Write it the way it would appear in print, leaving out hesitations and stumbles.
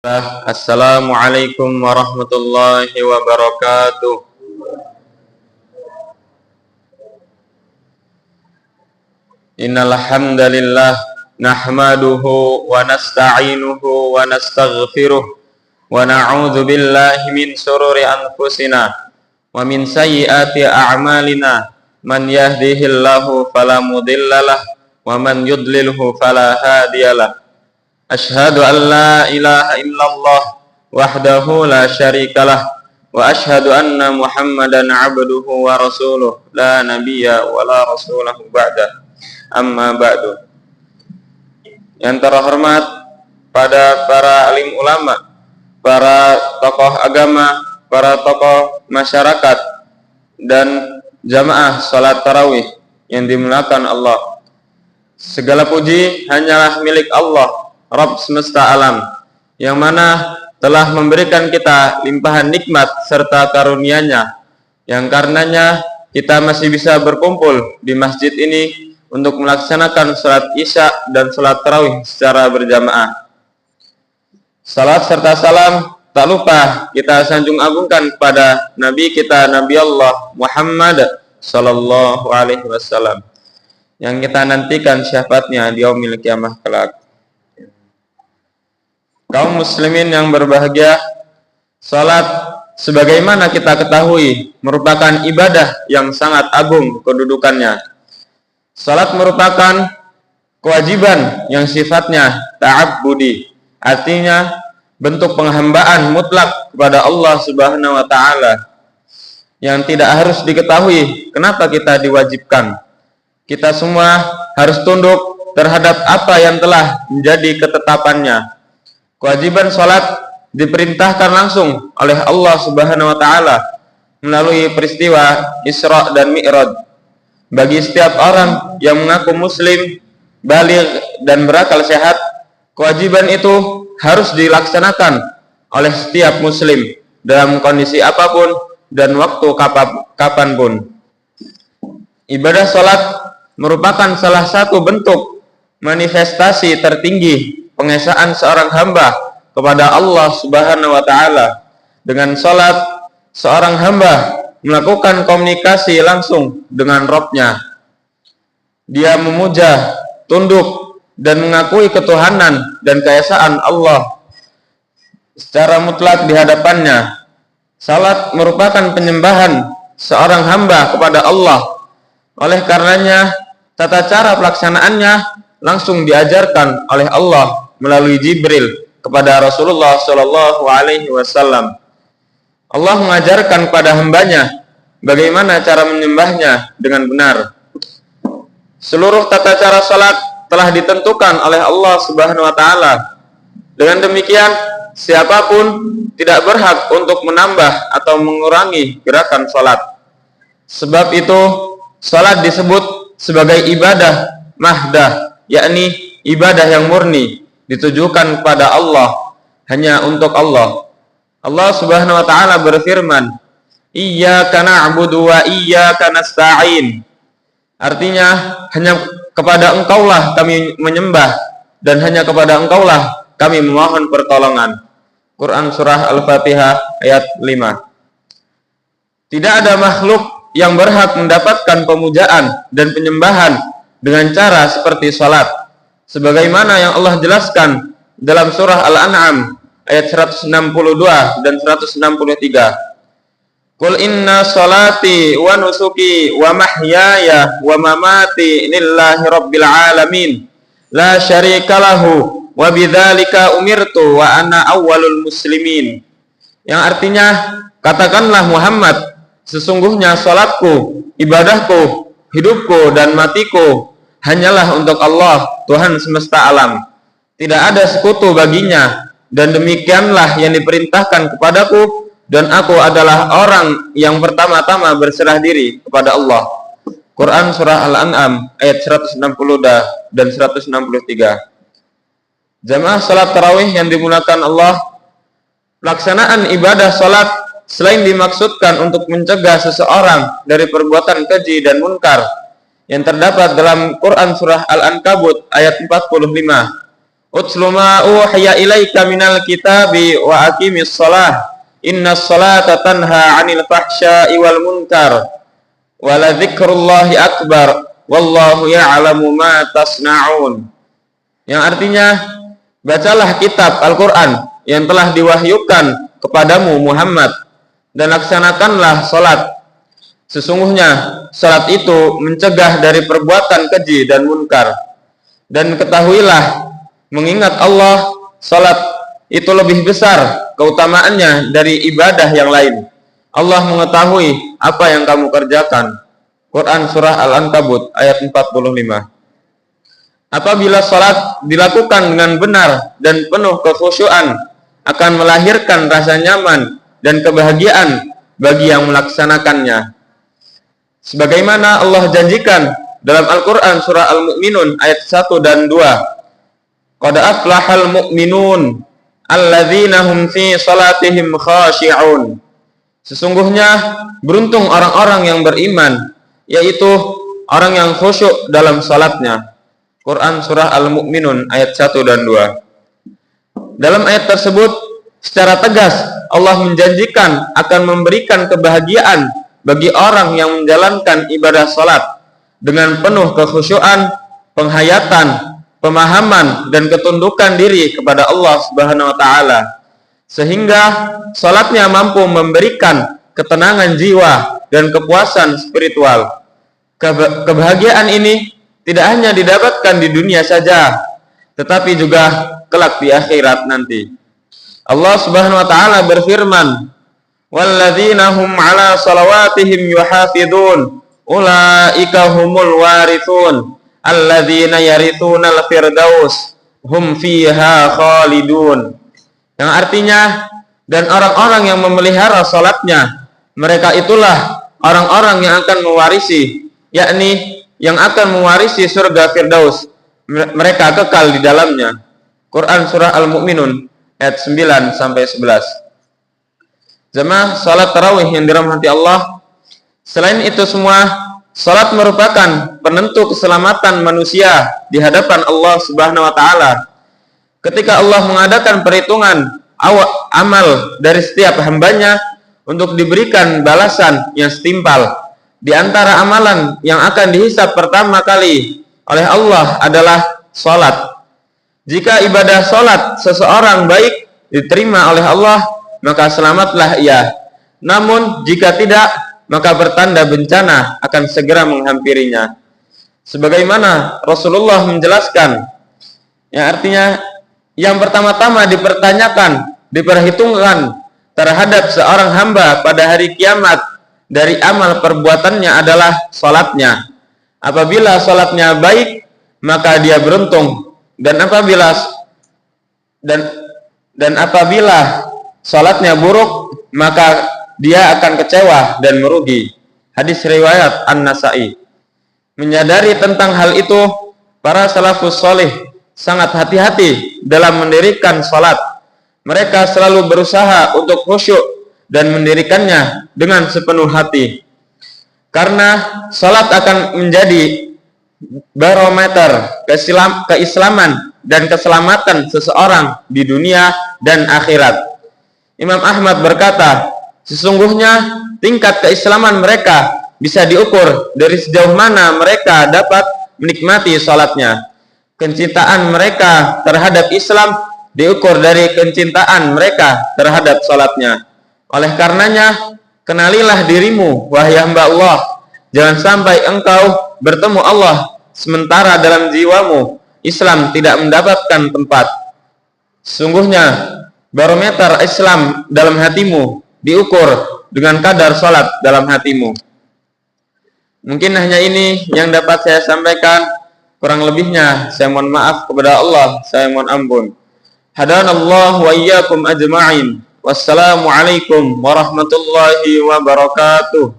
Assalamualaikum warahmatullahi wabarakatuh. Innal hamdalillah nahmaduhu wa nasta'inuhu wa nastaghfiruh wa na'udzu billahi min shururi anfusina wa min sayyiati a'malina. Man yahdihillahu fala mudhillalah wa man yudlilhu fala hadiyalah. Asyhadu an la ilaha illallah wahdahu la syarikalah wa asyhadu anna Muhammadan abduhu wa rasuluh la nabiyya wa la rasulahu ba'da. Amma ba'du. Yang terhormat pada para alim ulama, para tokoh agama, para tokoh masyarakat dan jamaah salat tarawih yang dimuliakan Allah. Segala puji hanyalah milik Allah, Rabb semesta alam, yang mana telah memberikan kita limpahan nikmat serta karunia-Nya, yang karenanya kita masih bisa berkumpul di masjid ini untuk melaksanakan salat isya dan salat tarawih secara berjamaah. Salat serta salam tak lupa kita sanjung agungkan kepada Nabi kita, Nabi Allah Muhammad sallallahu alaihi wasallam, yang kita nantikan syafaatnya di yaumil qiyamah kelak. Kaum muslimin yang berbahagia, salat sebagaimana kita ketahui merupakan ibadah yang sangat agung kedudukannya. Salat merupakan kewajiban yang sifatnya ta'abbudi, artinya bentuk penghambaan mutlak kepada Allah Subhanahu wa taala, yang tidak harus diketahui kenapa kita diwajibkan. Kita semua harus tunduk terhadap apa yang telah menjadi ketetapannya. Kewajiban salat diperintahkan langsung oleh Allah Subhanahu wa taala melalui peristiwa Isra dan Mi'raj. Bagi setiap orang yang mengaku muslim, baligh dan berakal sehat, kewajiban itu harus dilaksanakan oleh setiap muslim dalam kondisi apapun dan waktu kapanpun. Ibadah salat merupakan salah satu bentuk manifestasi tertinggi pengesaan seorang hamba kepada Allah Subhanahu wa taala. Dengan salat, seorang hamba melakukan komunikasi langsung dengan Rabb-Nya. Dia memuja, tunduk dan mengakui ketuhanan dan keesaan Allah secara mutlak di hadapannya. Salat merupakan penyembahan seorang hamba kepada Allah. Oleh karenanya, tata cara pelaksanaannya langsung diajarkan oleh Allah melalui Jibril kepada Rasulullah Shallallahu Alaihi Wasallam. Allah mengajarkan kepada hambanya bagaimana cara menyembahnya dengan benar. Seluruh tata cara salat telah ditentukan oleh Allah Subhanahu wa taala. Dengan demikian, siapapun tidak berhak untuk menambah atau mengurangi gerakan salat. Sebab itu, salat disebut sebagai ibadah mahdah, yakni ibadah yang murni, ditujukan kepada Allah, hanya untuk Allah. Allah Subhanahu wa taala berfirman, "Iyyaka na'budu wa iyyaka nasta'in." Artinya, hanya kepada Engkaulah kami menyembah dan hanya kepada Engkaulah kami memohon pertolongan. Quran surah Al-Fatihah ayat 5. Tidak ada makhluk yang berhak mendapatkan pemujaan dan penyembahan dengan cara seperti salat, sebagaimana yang Allah jelaskan dalam surah Al-An'am ayat 162 dan 163. Qul inna salati wa nusuki wa mahyaya wa mamati lillahi rabbil alamin la syarika lahu wa bidzalika umirtu wa ana awwalul muslimin. Yang artinya, katakanlah Muhammad, sesungguhnya salatku, ibadahku, hidupku dan matiku hanyalah untuk Allah, Tuhan semesta alam. Tidak ada sekutu baginya, dan demikianlah yang diperintahkan kepadaku, dan aku adalah orang yang pertama-tama berserah diri kepada Allah. Quran surah Al-An'am ayat 160 dan 163. Jamaah salat tarawih yang dimuliakan Allah, pelaksanaan ibadah salat selain dimaksudkan untuk mencegah seseorang dari perbuatan keji dan munkar yang terdapat dalam Quran surah Al-Ankabut ayat 45, Utlu ma uhiya ilaika minal kitabi wa aqimis shalah. Innas salata tanha 'anil fahsya'i wal munkar. Wa la dzikrullahi akbar. Wallahu ya'lamu ma tasna'un. Yang artinya, bacalah kitab Al-Qur'an yang telah diwahyukan kepadamu Muhammad dan laksanakanlah salat. Sesungguhnya salat itu mencegah dari perbuatan keji dan munkar. Dan ketahuilah, mengingat Allah, salat itu lebih besar keutamaannya dari ibadah yang lain. Allah mengetahui apa yang kamu kerjakan. Quran Surah Al-Ankabut ayat 45. Apabila salat dilakukan dengan benar dan penuh kekhusyuan, akan melahirkan rasa nyaman dan kebahagiaan bagi yang melaksanakannya. Sebagaimana Allah janjikan dalam Al-Quran Surah Al-Mu'minun ayat 1 dan 2. Qad aflahal mu'minun alladzina hum fi salatihim khashi'un. Sesungguhnya beruntung orang-orang yang beriman, yaitu orang yang khusyuk dalam salatnya. Quran Surah Al-Mu'minun ayat 1 dan 2. Dalam ayat tersebut secara tegas Allah menjanjikan akan memberikan kebahagiaan bagi orang yang menjalankan ibadah salat dengan penuh kekhusyuan, penghayatan, pemahaman dan ketundukan diri kepada Allah Subhanahu wa taala, sehingga salatnya mampu memberikan ketenangan jiwa dan kepuasan spiritual. Kebahagiaan ini tidak hanya didapatkan di dunia saja, tetapi juga kelak di akhirat nanti. Allah Subhanahu wa taala berfirman, "Walladzina hum 'ala salawatihim yuhafizun, ulaika humul warithun." Alladzina yarithunal firdaus hum fiha khalidun. Yang artinya, dan orang-orang yang memelihara salatnya, mereka itulah orang-orang yang akan mewarisi, yakni yang akan mewarisi surga Firdaus. Mereka kekal di dalamnya. Quran Surah Al-Mu'minun ayat 9 sampai 11. Jemaah salat tarawih yang dirahmati Allah, selain itu semua, salat merupakan penentu keselamatan manusia di hadapan Allah Subhanahu wa taala. Ketika Allah mengadakan perhitungan amal dari setiap hambanya untuk diberikan balasan yang setimpal, di antara amalan yang akan dihisab pertama kali oleh Allah adalah salat. Jika ibadah salat seseorang baik diterima oleh Allah, maka selamatlah ia. Namun jika tidak, maka bertanda bencana akan segera menghampirinya. Sebagaimana Rasulullah menjelaskan, yang artinya yang pertama-tama dipertanyakan, diperhitungkan terhadap seorang hamba pada hari kiamat dari amal perbuatannya adalah salatnya. Apabila salatnya baik, maka dia beruntung, dan apabila salatnya buruk, maka dia akan kecewa dan merugi. Hadis riwayat An-Nasa'i. Menyadari tentang hal itu, para salafus salih sangat hati-hati dalam mendirikan salat. Mereka selalu berusaha untuk khusyuk dan mendirikannya dengan sepenuh hati. Karena salat akan menjadi barometer keislaman dan keselamatan seseorang di dunia dan akhirat. Imam Ahmad berkata, sesungguhnya tingkat keislaman mereka bisa diukur dari sejauh mana mereka dapat menikmati salatnya. Kecintaan mereka terhadap Islam diukur dari kecintaan mereka terhadap salatnya. Oleh karenanya, kenalilah dirimu, wahai hamba Allah. Jangan sampai engkau bertemu Allah sementara dalam jiwamu Islam tidak mendapatkan tempat. Sesungguhnya barometer Islam dalam hatimu diukur dengan kadar salat dalam hatimu. Mungkin hanya ini yang dapat saya sampaikan. Kurang lebihnya saya mohon maaf kepada Allah, saya mohon ampun. Hadanallahu wa iyyakum ajma'in. Wassalamualaikum warahmatullahi wabarakatuh.